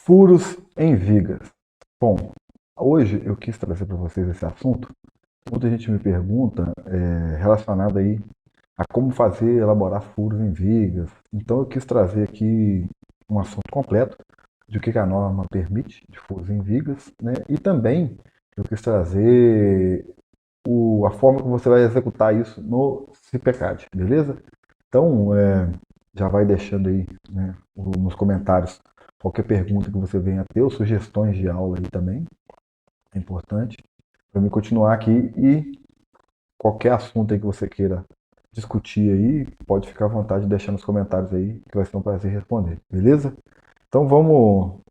Furos em vigas. Bom, hoje eu quis trazer para vocês esse assunto. Muita gente me pergunta relacionado aí a como fazer, elaborar furos em vigas. Então eu quis trazer aqui um assunto completo de o que a norma permite de furos em vigas, né? E também eu quis trazer a forma que você vai executar isso no CPCAD, beleza? Então, já vai deixando aí, né, nos comentários qualquer pergunta que você venha a ter, ou sugestões de aula aí também, é importante, para mim continuar aqui. E qualquer assunto aí que você queira discutir aí, pode ficar à vontade de deixar nos comentários aí, que vai ser um prazer responder, beleza? Então vamos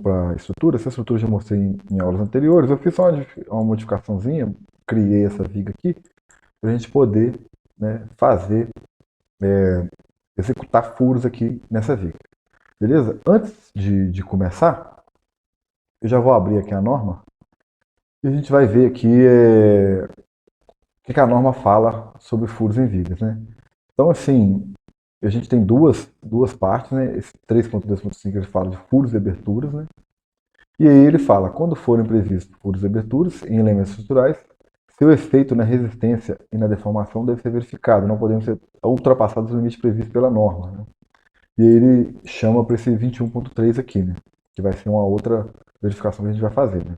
para a estrutura. Essa estrutura eu já mostrei em aulas anteriores. Eu fiz só uma modificaçãozinha, criei essa viga aqui, para a gente poder, né, fazer, executar furos aqui nessa viga. Beleza? Antes de começar, eu já vou abrir aqui a norma e a gente vai ver aqui o que a norma fala sobre furos em vigas, né? Então, assim, a gente tem duas partes, né? Esse 3.2.5 ele fala de furos e aberturas, né? E aí ele fala, quando forem previstos furos e aberturas em elementos estruturais, seu efeito na resistência e na deformação deve ser verificado, não podemos ser ultrapassados os limites previstos pela norma, né? E aí ele chama para esse 21.3 aqui, né? Que vai ser uma outra verificação que a gente vai fazer, né?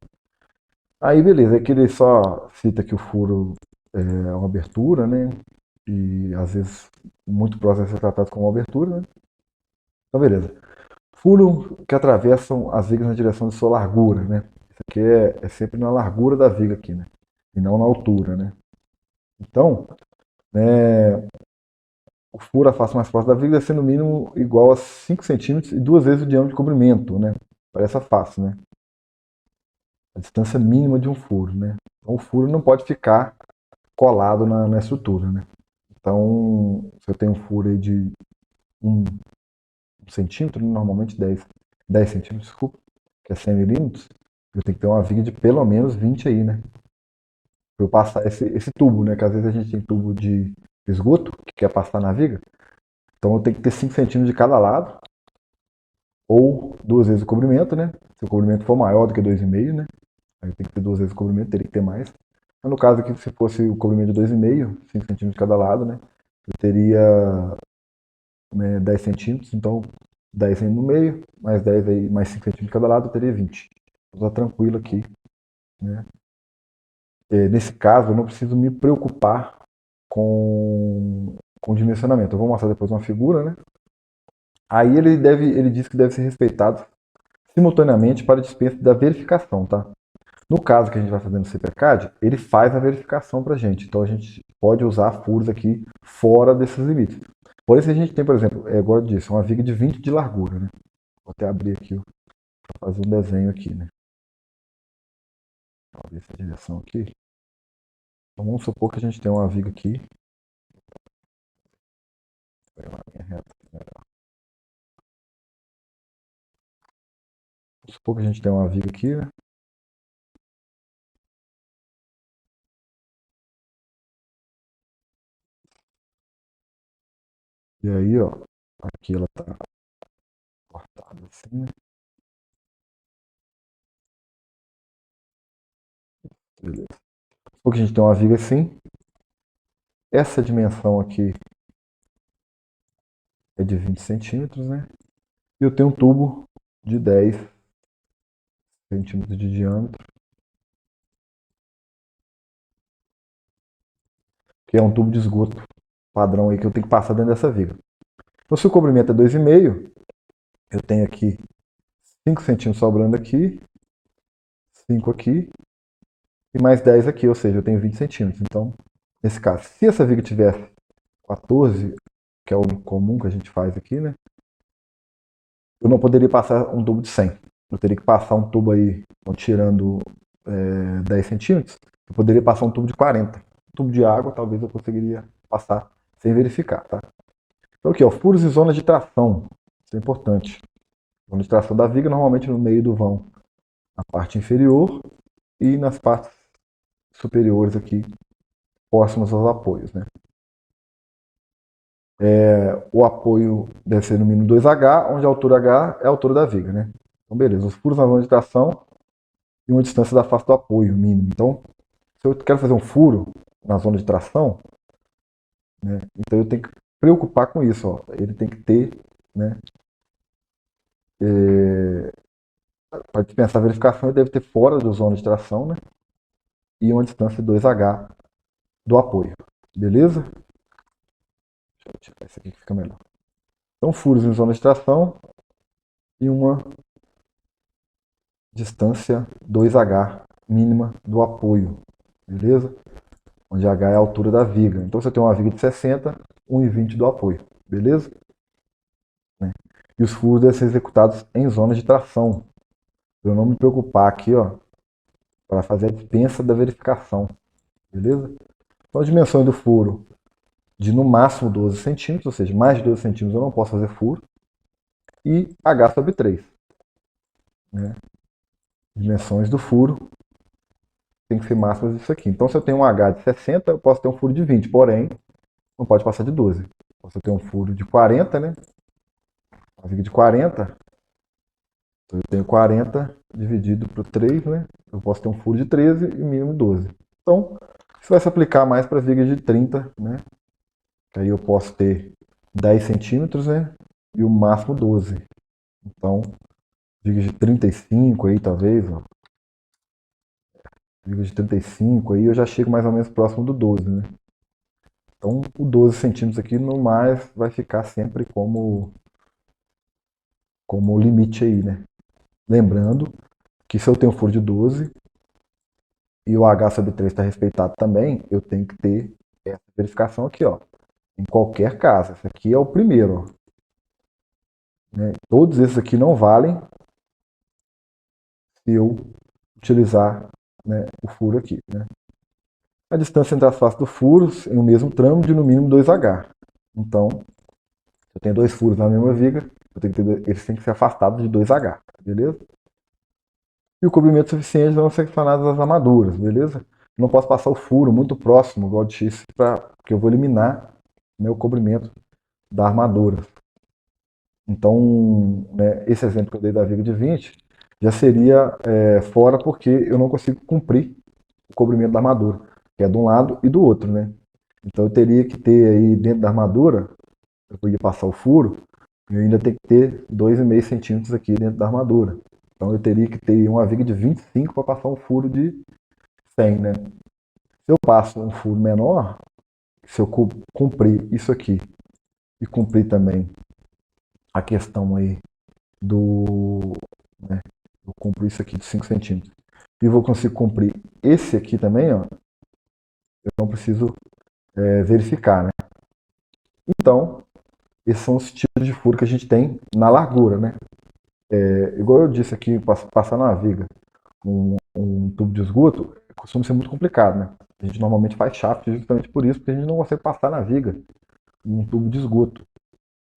Aí beleza, aqui ele só cita que o furo é uma abertura, né? E às vezes muito próximo a ser tratado como uma abertura, né? Então beleza. Furo que atravessam as vigas na direção de sua largura, né? Isso aqui é sempre na largura da viga aqui, né? E não na altura, né? Então, né, o furo, a face mais próxima da viga deve ser no mínimo igual a 5 centímetros e duas vezes o diâmetro de cobrimento, né? Para essa face, né? A distância mínima de um furo, né? Então o furo não pode ficar colado na estrutura, né? Então, se eu tenho um furo aí de 1 centímetro, normalmente 10 centímetros, desculpa, que é 100 milímetros, eu tenho que ter uma viga de pelo menos 20 aí, né? Para eu passar esse tubo, né? Que às vezes a gente tem tubo de esgoto que quer passar na viga, então eu tenho que ter 5 centímetros de cada lado, ou duas vezes o cobrimento, né? Se o cobrimento for maior do que 2,5, né? Aí tem que ter duas vezes o cobrimento, teria que ter mais. Mas no caso aqui, se fosse o cobrimento de 2,5, 5 centímetros de cada lado, né? Eu teria 10 centímetros, então 10 aí no meio, mais 10 aí, mais 5 centímetros de cada lado, eu teria 20. Então tá tranquilo aqui, né? Nesse caso, eu não preciso me preocupar com o dimensionamento. Eu vou mostrar depois uma figura, né? Aí ele diz que deve ser respeitado simultaneamente para a dispensa da verificação, tá? No caso que a gente vai fazer no CPCAD, ele faz a verificação para a gente. Então a gente pode usar furos aqui fora desses limites. Por isso a gente tem, por exemplo, igual eu disse, uma viga de 20 de largura, né? Vou até abrir aqui para fazer um desenho aqui, né? Vou abrir essa direção aqui. Então vamos supor que a gente tem uma viga aqui. Vamos supor que a gente tem uma viga aqui, né? E aí, ó, aqui ela tá cortada assim, né? Beleza. Supor que a gente tem uma viga assim. Essa dimensão aqui é de 20 centímetros, né? E eu tenho um tubo de 10 centímetros de diâmetro, que é um tubo de esgoto padrão aí que eu tenho que passar dentro dessa viga. Então, se o comprimento é 2,5, eu tenho aqui 5 centímetros sobrando aqui, 5 aqui e mais 10 aqui, ou seja, eu tenho 20 centímetros. Então, nesse caso, se essa viga tivesse 14, que é o comum que a gente faz aqui, né? Eu não poderia passar um tubo de 100. Eu teria que passar um tubo aí, tirando 10 centímetros, eu poderia passar um tubo de 40. Um tubo de água, talvez eu conseguiria passar sem verificar, tá? Então aqui, ó, furos e zonas de tração. Isso é importante. Zona de tração da viga, normalmente no meio do vão, na parte inferior e nas partes superiores aqui, próximas aos apoios, né? O apoio deve ser no mínimo 2H, onde a altura H é a altura da viga, né? Então, beleza. Os furos na zona de tração e uma distância da face do apoio mínimo. Então, se eu quero fazer um furo na zona de tração, né, então eu tenho que preocupar com isso. Ó. Ele tem que ter, né, para dispensar a verificação, ele deve ter fora da zona de tração, né, e uma distância 2H do apoio. Beleza? Deixa eu tirar isso aqui que fica melhor. Então, furos em zona de tração e uma distância 2H mínima do apoio. Beleza? Onde H é a altura da viga. Então, você tem uma viga de 60, 1,20 do apoio. Beleza? Né? E os furos devem ser executados em zona de tração. Para eu não me preocupar aqui, ó, para fazer a dispensa da verificação. Beleza? Então, as dimensões do furo de no máximo 12 centímetros, ou seja, mais de 12 centímetros eu não posso fazer furo. E H sobre 3. Né? Dimensões do furo tem que ser máximas disso aqui. Então, se eu tenho um H de 60, eu posso ter um furo de 20, porém, não pode passar de 12. Se eu tenho um furo de 40, né? Uma viga de 40, então eu tenho 40 dividido por 3, né? Eu posso ter um furo de 13 e mínimo 12. Então, isso vai se aplicar mais para vigas de 30, né? Que aí eu posso ter 10 centímetros, né? E o máximo 12. Então, vigas de 35 aí, talvez, ó. Vigas de 35 aí, eu já chego mais ou menos próximo do 12, né? Então, o 12 centímetros aqui, no mais, vai ficar sempre como limite aí, né? Lembrando que se eu tenho furo de 12 e o H sobre 3 está respeitado também, eu tenho que ter essa verificação aqui, ó. Em qualquer caso. Esse aqui é o primeiro, ó. Né? Todos esses aqui não valem se eu utilizar, né, o furo aqui, né? A distância entre as faces dos furos em um mesmo tramo de no mínimo 2H. Então, se eu tenho dois furos na mesma viga, eles têm que ser afastados de 2H, beleza? E o cobrimento suficiente para não seccionar as armaduras, beleza? Não posso passar o furo muito próximo, igual de X, porque eu vou eliminar, né, o cobrimento da armadura. Então, né, esse exemplo que eu dei da viga de 20 já seria fora porque eu não consigo cumprir o cobrimento da armadura, que é de um lado e do outro, né? Então eu teria que ter aí dentro da armadura, eu podia passar o furo, e eu ainda tenho que ter 2,5 centímetros aqui dentro da armadura. Então eu teria que ter uma viga de 25 para passar um furo de 100, né? Se eu passo um furo menor, se eu cumprir isso aqui e cumprir também a questão aí né, eu cumpro isso aqui de 5 centímetros e vou conseguir cumprir esse aqui também, ó, eu não preciso verificar, né? Então, esses são os tipos de furo que a gente tem na largura, né? Igual eu disse aqui, passar na viga um tubo de esgoto costuma ser muito complicado, né? A gente normalmente faz shaft justamente por isso, porque a gente não consegue passar na viga um tubo de esgoto.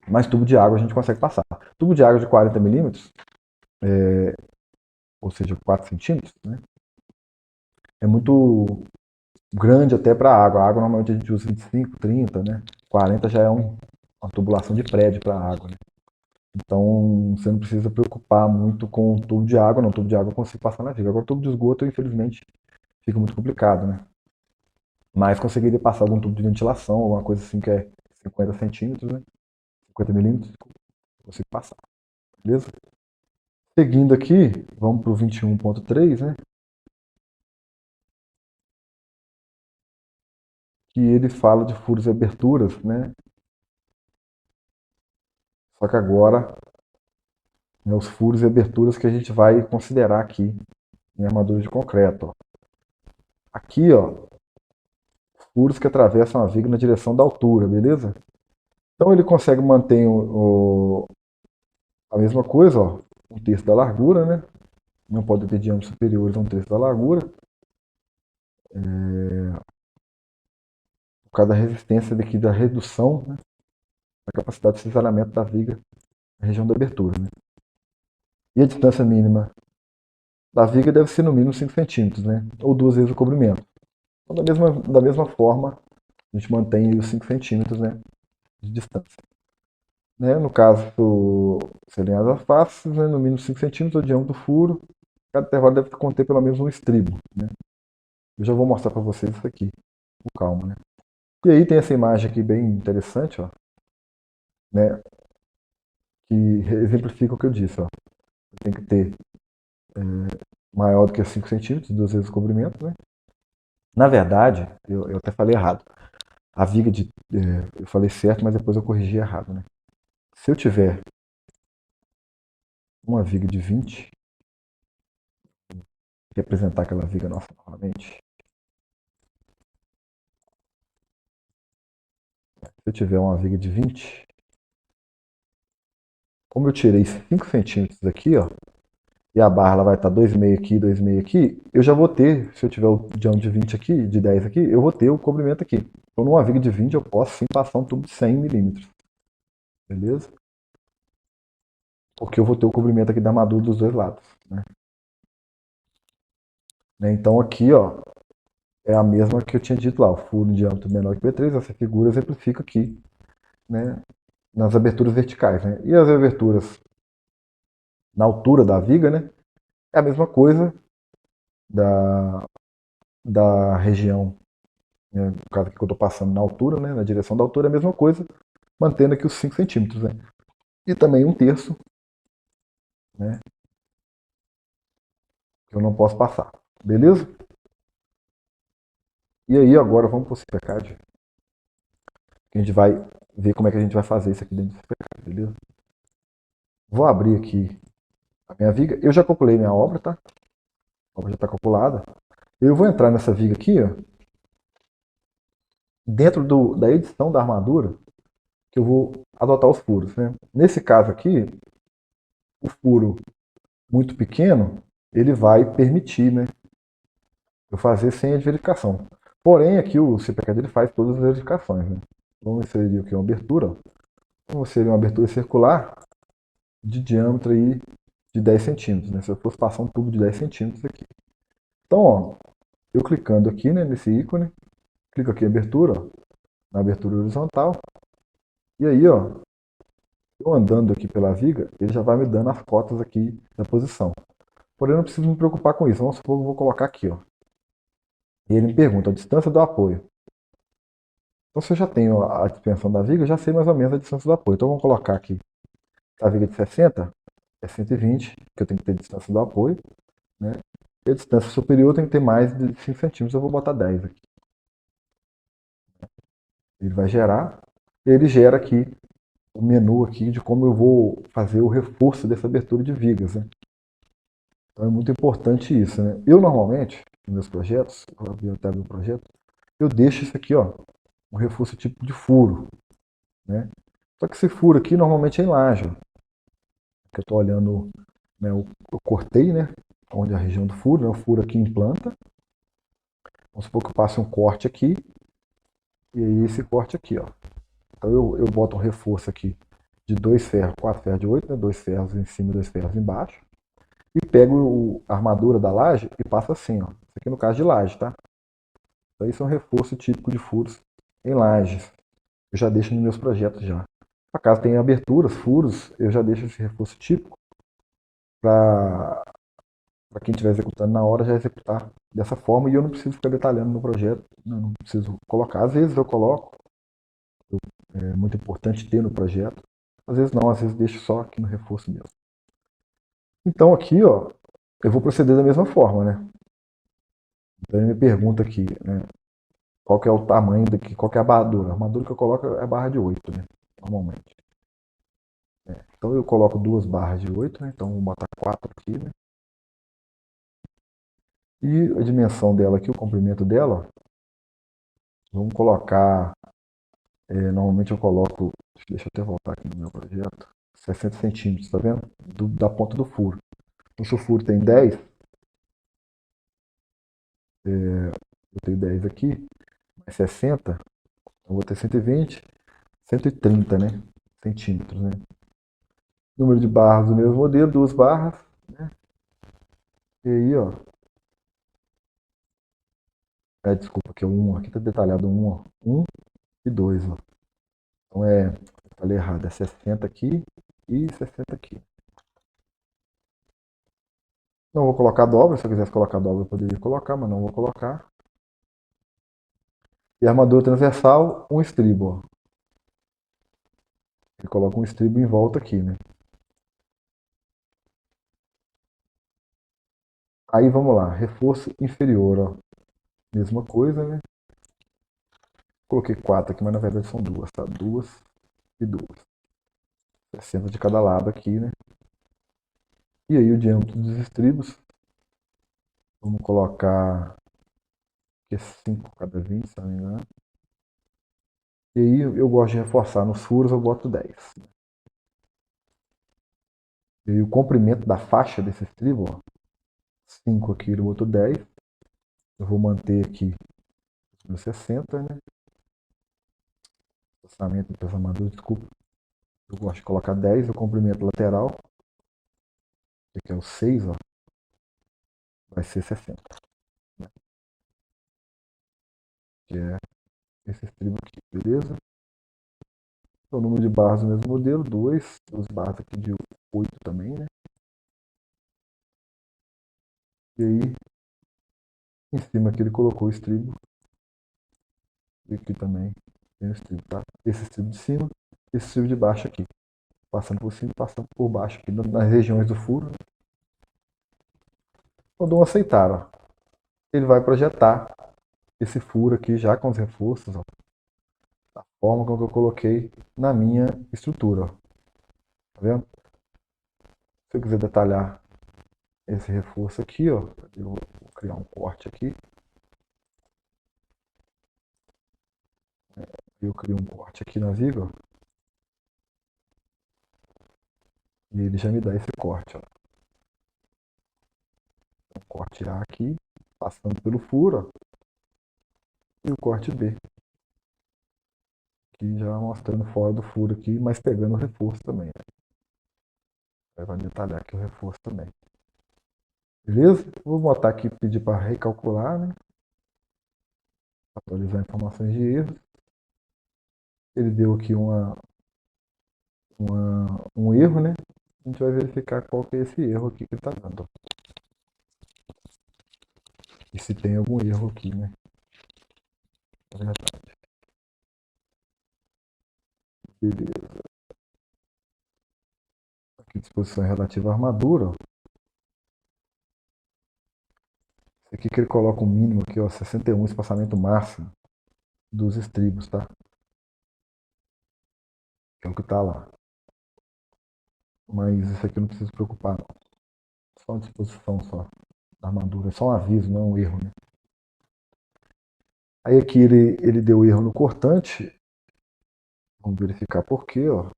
Mas tubo de água a gente consegue passar. Tubo de água de 40 milímetros, ou seja, 4 centímetros, né? É muito grande até para a água. A água normalmente a gente usa 25, 30, né? 40 já é uma tubulação de prédio para a água, né? Então você não precisa preocupar muito com o tubo de água, não. O tubo de água eu consigo passar na viga. Agora o tubo de esgoto, infelizmente, fica muito complicado, né? Mas conseguiria passar algum tubo de ventilação, alguma coisa assim que é 50 centímetros, né? 50 milímetros, consigo passar. Beleza? Seguindo aqui, vamos para o 21.3, né? Que ele fala de furos e aberturas, né? Só que agora, né, os furos e aberturas que a gente vai considerar aqui em armadura de concreto. Ó. Aqui, ó, furos que atravessam a viga na direção da altura, beleza? Então ele consegue manter a mesma coisa, ó, um terço da largura, né? Não pode ter diâmetros superiores a um terço da largura. Por causa da resistência daqui da redução, né, da capacidade de cisalhamento da viga na região da abertura. Né? E a distância mínima da viga deve ser no mínimo 5 centímetros, né? Ou duas vezes o cobrimento. Então, da mesma forma, a gente mantém os 5 centímetros, né? de distância. Né? No caso, se alinhar as faces, né, no mínimo 5 centímetros, o diâmetro do furo, cada intervalo deve conter pelo menos um estribo. Né? Eu já vou mostrar para vocês isso aqui, com calma. Né? E aí tem essa imagem aqui bem interessante, ó, né, que exemplifica o que eu disse. Ó. Tem que ter maior do que 5 centímetros, 2 vezes o comprimento. Né? Na verdade, eu até falei errado. A viga de. Eu falei certo, mas depois eu corrigi errado. Né? Se eu tiver uma viga de 20, representar aquela viga nossa novamente. Se eu tiver uma viga de 20, como eu tirei 5 centímetros aqui, ó, e a barra ela vai estar 2,5 aqui, 2,5 aqui, eu já vou ter, se eu tiver o diâmetro de 20 aqui, de 10 aqui, eu vou ter o comprimento aqui. Então, numa viga de 20, eu posso sim passar um tubo de 100 milímetros. Beleza? Porque eu vou ter o comprimento aqui da armadura dos dois lados. Né? Então, aqui, ó, é a mesma que eu tinha dito lá, o furo de diâmetro menor que P3, essa figura exemplifica aqui, né, nas aberturas verticais. Né? E as aberturas na altura da viga, né, é a mesma coisa da região, né, no caso aqui que eu estou passando na altura, né, na direção da altura, é a mesma coisa, mantendo aqui os 5 centímetros. Né? E também 1/3, né, que eu não posso passar. Beleza? E aí agora vamos para o CPCAD, que a gente vai ver como é que a gente vai fazer isso aqui dentro do CPCAD, beleza? Vou abrir aqui a minha viga. Eu já calculei minha obra, tá? A obra já está calculada. Eu vou entrar nessa viga aqui, ó, dentro da edição da armadura, que eu vou adotar os furos. Né? Nesse caso aqui, o furo muito pequeno, ele vai permitir, né, eu fazer sem a verificação. Porém, aqui o CPCAD ele faz todas as verificações. Né? Vamos inserir aqui uma abertura. Vamos inserir uma abertura circular de diâmetro aí de 10 centímetros. Né? Se eu fosse passar um tubo de 10 centímetros aqui. Então, ó, eu clicando aqui, né, nesse ícone, clico aqui em abertura, ó, na abertura horizontal, e aí, ó, eu andando aqui pela viga, ele já vai me dando as cotas aqui da posição. Porém, eu não preciso me preocupar com isso. Vamos supor que eu vou colocar aqui, ó. E ele me pergunta a distância do apoio. Então, se eu já tenho a dimensão da viga, eu já sei mais ou menos a distância do apoio. Então, vamos colocar aqui a viga de 60, é 120, que eu tenho que ter distância do apoio. Né? E a distância superior tem que ter mais de 5 centímetros, eu vou botar 10 aqui. Ele vai gerar, e ele gera aqui o menu aqui de como eu vou fazer o reforço dessa abertura de vigas. Né? Então é muito importante isso. Né? Eu normalmente, nos meus projetos, eu até abrir o projeto, eu deixo isso aqui, ó, um reforço tipo de furo. Né? Só que esse furo aqui normalmente é em laje. Que eu estou olhando, né, eu cortei, né, onde é a região do furo, né, o furo aqui em planta. Vamos supor que eu passe um corte aqui, e aí esse corte aqui, ó. Então eu boto um reforço aqui de 2 ferros, 4 ferros de 8, né, 2 ferros em cima e 2 ferros embaixo. E pego a armadura da laje e passo assim, ó. Isso aqui no caso de laje, tá? Então isso é um reforço típico de furos em lajes. Eu já deixo nos meus projetos já. Acaso tenha aberturas, furos, eu já deixo esse reforço típico para quem estiver executando na hora já executar dessa forma e eu não preciso ficar detalhando no projeto, não preciso colocar. Às vezes eu coloco, é muito importante ter no projeto, às vezes não, às vezes deixo só aqui no reforço mesmo. Então aqui, ó, eu vou proceder da mesma forma, né? Então ele me pergunta aqui, né, qual que é o tamanho daqui, qual que é a armadura. A armadura que eu coloco é a barra de 8, né, normalmente. Então eu coloco 2 barras de 8, né, então vou botar 4 aqui, né. E a dimensão dela aqui, o comprimento dela, vamos colocar, normalmente eu coloco, deixa eu até voltar aqui no meu projeto, 60 centímetros, tá vendo? Da ponta do furo. Então, se o furo tem 10, eu tenho 10 aqui, mais 60, eu vou ter 120, 130, né? Centímetros, né? Número de barras do mesmo modelo, 2 barras, né? E aí, ó, desculpa, aqui é 1, aqui tá detalhado 1, ó, 1 e 2, ó. Então falei errado, é 60 aqui e 60 aqui. Não vou colocar dobra, se eu quisesse colocar dobra eu poderia colocar, mas não vou colocar. E armadura transversal, um estribo, ó. Ele coloca um estribo em volta aqui, né? Aí vamos lá, reforço inferior, ó. Mesma coisa, né? Coloquei 4 aqui, mas na verdade são duas, tá? Duas e duas. 60 de cada lado aqui, né? E aí o diâmetro dos estribos, vamos colocar que é 5 cada 20, se não me engano. E aí eu gosto de reforçar nos furos, eu boto 10. E aí o comprimento da faixa desse estribo, ó, 5 aqui, eu boto 10. Eu vou manter aqui os 60, né? Espaçamento do peso armadura, desculpa. Eu gosto de colocar 10, o comprimento lateral, que é o 6, ó, vai ser 60. Né? Que é esse estribo aqui, beleza? O número de barras do mesmo modelo, 2. 2 barras aqui de 8 também, né? E aí, em cima aqui ele colocou o estribo. E aqui também tem o estribo, tá? Esse estribo de cima, esse estribo de baixo aqui. Passando por cima, passando por baixo aqui, nas regiões do furo. Né? Quando eu aceitar, ó, ele vai projetar esse furo aqui já com os reforços, ó, da forma como eu coloquei na minha estrutura, ó. Tá vendo? Se eu quiser detalhar esse reforço aqui, ó, eu vou criar um corte aqui. Eu crio um corte aqui na viga, ó, e ele já me dá esse corte, ó. Um corte A aqui, passando pelo furo, ó, e o corte B, aqui já mostrando fora do furo aqui, mas pegando o reforço também, né? Aí vai detalhar aqui o reforço também. Beleza? Vou botar aqui, pedir para recalcular, né? Atualizar informações de erro. Ele deu aqui um erro, né? A gente vai verificar qual que é esse erro aqui que ele está dando. E se tem algum erro aqui, né? Na verdade. Beleza. Aqui disposição relativa à armadura. Ó. Esse aqui que ele coloca o mínimo aqui, ó, 61, espaçamento máximo dos estribos, tá? Que é o que está lá. Mas isso aqui eu não preciso preocupar, não. Só uma disposição só da armadura. É só um aviso, não é um erro, né? Aí aqui ele deu erro no cortante. Vamos verificar por quê, ó.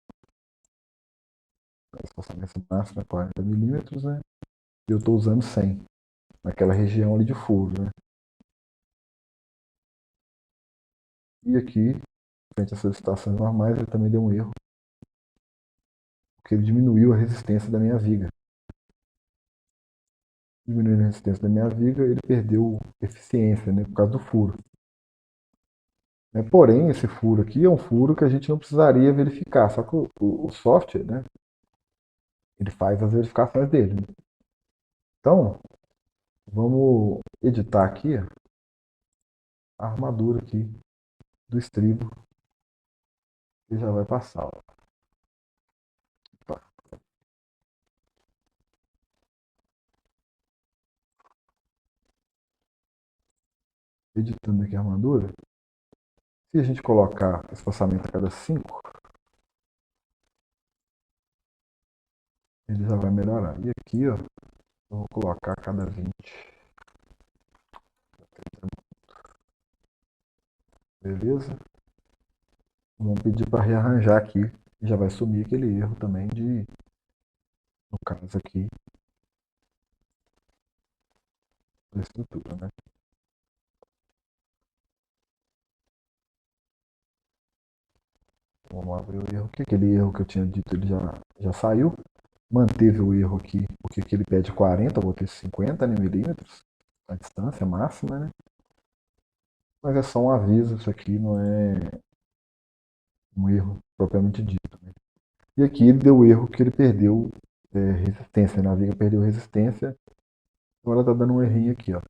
A espaçamento máximo é 40 milímetros, né? E eu estou usando 100 naquela região ali de furo, né? E aqui, frente às solicitações normais, ele também deu um erro, porque ele diminuiu a resistência da minha viga. Diminuindo a resistência da minha viga, ele perdeu eficiência, né? Por causa do furo. Porém, esse furo aqui é um furo que a gente não precisaria verificar, só que o software, né? Ele faz as verificações dele. Né? Então, vamos editar aqui a armadura aqui do estribo que já vai passar. Ó. Editando aqui a armadura. Se a gente colocar espaçamento a cada 5, ele já vai melhorar. E aqui, ó, eu vou colocar a cada 20. Beleza? Vamos pedir para rearranjar aqui. Já vai sumir aquele erro também de, no caso aqui, da estrutura, né? Vamos abrir o erro aqui. Aquele erro que eu tinha dito, ele já saiu. Manteve o erro aqui, porque aqui ele pede 40, eu botei 50 milímetros, a distância máxima, né? Mas é só um aviso, isso aqui um erro propriamente dito, né? E aqui ele deu o erro que ele perdeu resistência, né? A viga perdeu resistência, agora está dando um errinho aqui, ó.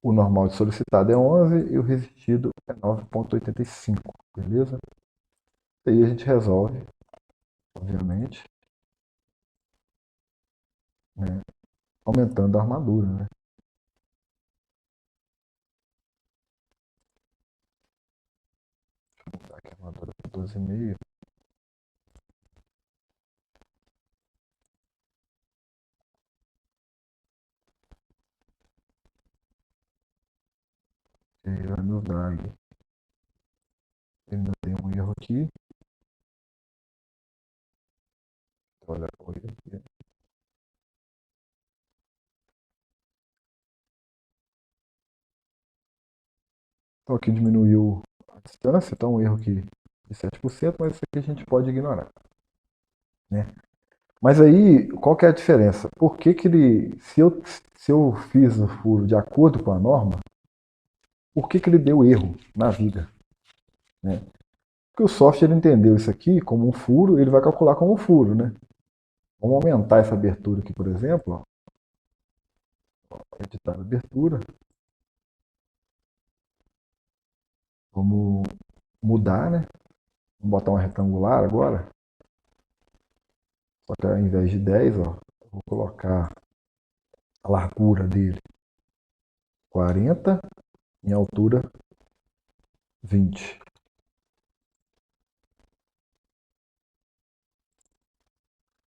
O normal de solicitado é 11 e o resistido é 9,85, beleza? Aí a gente resolve, obviamente, né? Aumentando a armadura, né? Deixa eu mudar aqui a armadura para 12,5. E aí vai nos dar aí. Ele ainda tem um erro aqui. Olha, aqui. Então aqui diminuiu a distância, então um erro aqui de 7%, mas isso aqui a gente pode ignorar, né? Mas aí, qual que é a diferença? Por que que ele, se eu fiz o furo de acordo com a norma, por que que ele deu erro na viga, né? Porque o software entendeu isso aqui como um furo, ele vai calcular como um furo, né? Vamos aumentar essa abertura aqui, por exemplo, ó, editar a abertura, vamos mudar, né? Vamos botar uma retangular agora, só que ao invés de 10, ó, eu vou colocar a largura dele 40, em altura 20.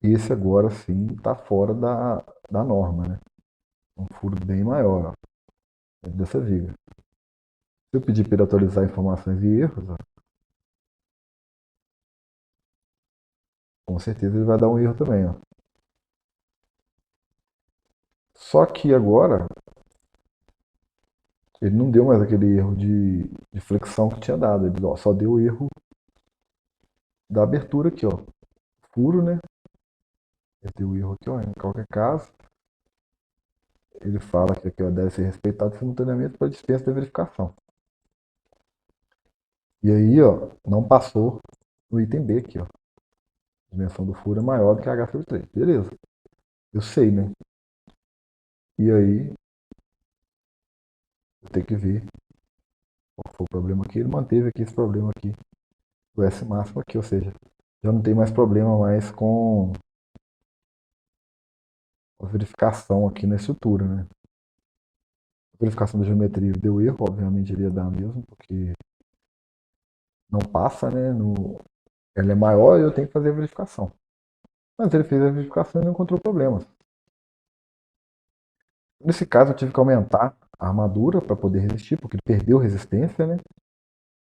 Esse agora sim está fora da norma, né? Um furo bem maior, ó, dessa viga. Se eu pedir para ele atualizar informações e erros, ó, com certeza ele vai dar um erro também, ó. Só que agora ele não deu mais aquele erro de flexão que tinha dado. Ele ó, só deu o erro da abertura aqui, ó. Furo, né? Ele deu o erro aqui, ó. Em qualquer caso, ele fala que aqui ó, deve ser respeitado simultaneamente para dispensa da verificação. E aí, ó, não passou no item B aqui, ó. A dimensão do furo é maior do que H sobre 3. Beleza. Eu sei, né? E aí, eu tenho que ver qual foi o problema aqui. Ele manteve aqui esse problema aqui, o S máximo aqui, ou seja, já não tem mais problema mais com a verificação aqui na estrutura, né? A verificação da geometria deu erro, obviamente ele ia dar mesmo, porque não passa, né? Ela é maior e eu tenho que fazer a verificação. Mas ele fez a verificação e não encontrou problemas. Nesse caso, eu tive que aumentar a armadura para poder resistir, porque ele perdeu resistência, né?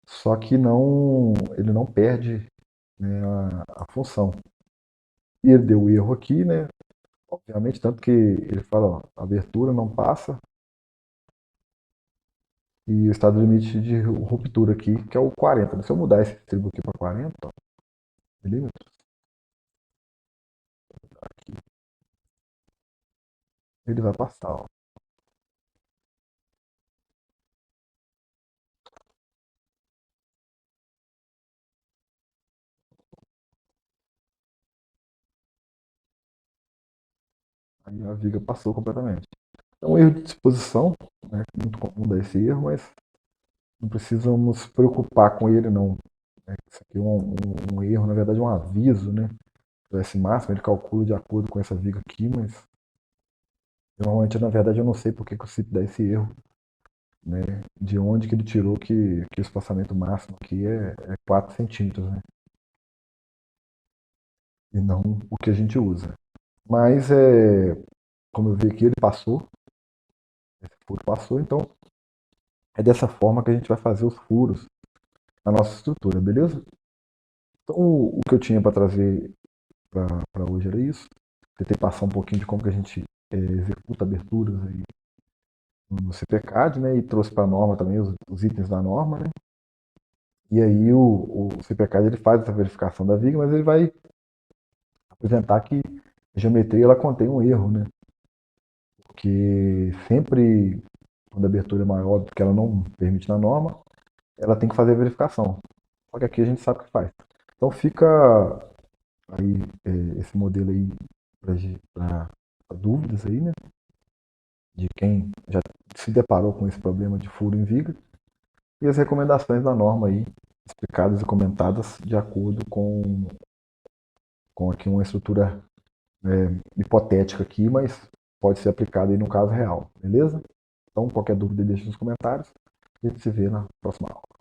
Só que ele não perde, né, a função. E ele deu erro aqui, né? Obviamente, tanto que ele fala, ó, a abertura não passa e o estado limite de ruptura aqui, que é o 40. Se eu mudar esse tribo aqui para 40, ó, milímetros, aqui, ele vai passar, ó. Aí a viga passou completamente. É um erro de disposição, né? Muito comum dar esse erro, mas não precisamos preocupar com ele, não. Isso aqui é um erro, na verdade, é um aviso, né? Do S máximo, ele calcula de acordo com essa viga aqui, mas normalmente, na verdade, eu não sei por que o CIP dá esse erro, né? De onde que ele tirou que o espaçamento máximo aqui é 4 centímetros, né? E não o que a gente usa. Mas, como eu vi aqui, ele passou, esse furo passou, então é dessa forma que a gente vai fazer os furos na nossa estrutura, beleza? Então, o que eu tinha para trazer para hoje era isso. Tentei passar um pouquinho de como que a gente executa aberturas aí no CPCAD, né? E trouxe para a norma também os itens da norma, né? E aí o CPCAD ele faz essa verificação da viga, mas ele vai apresentar que a geometria ela contém um erro, né? Porque sempre quando a abertura é maior do que ela não permite na norma, ela tem que fazer a verificação. Só que aqui a gente sabe o que faz. Então fica aí esse modelo aí para dúvidas aí, né? De quem já se deparou com esse problema de furo em viga. E as recomendações da norma aí, explicadas e comentadas de acordo com aqui uma estrutura hipotética aqui, mas pode ser aplicada aí no caso real, beleza? Então, qualquer dúvida deixe nos comentários. A gente se vê na próxima aula.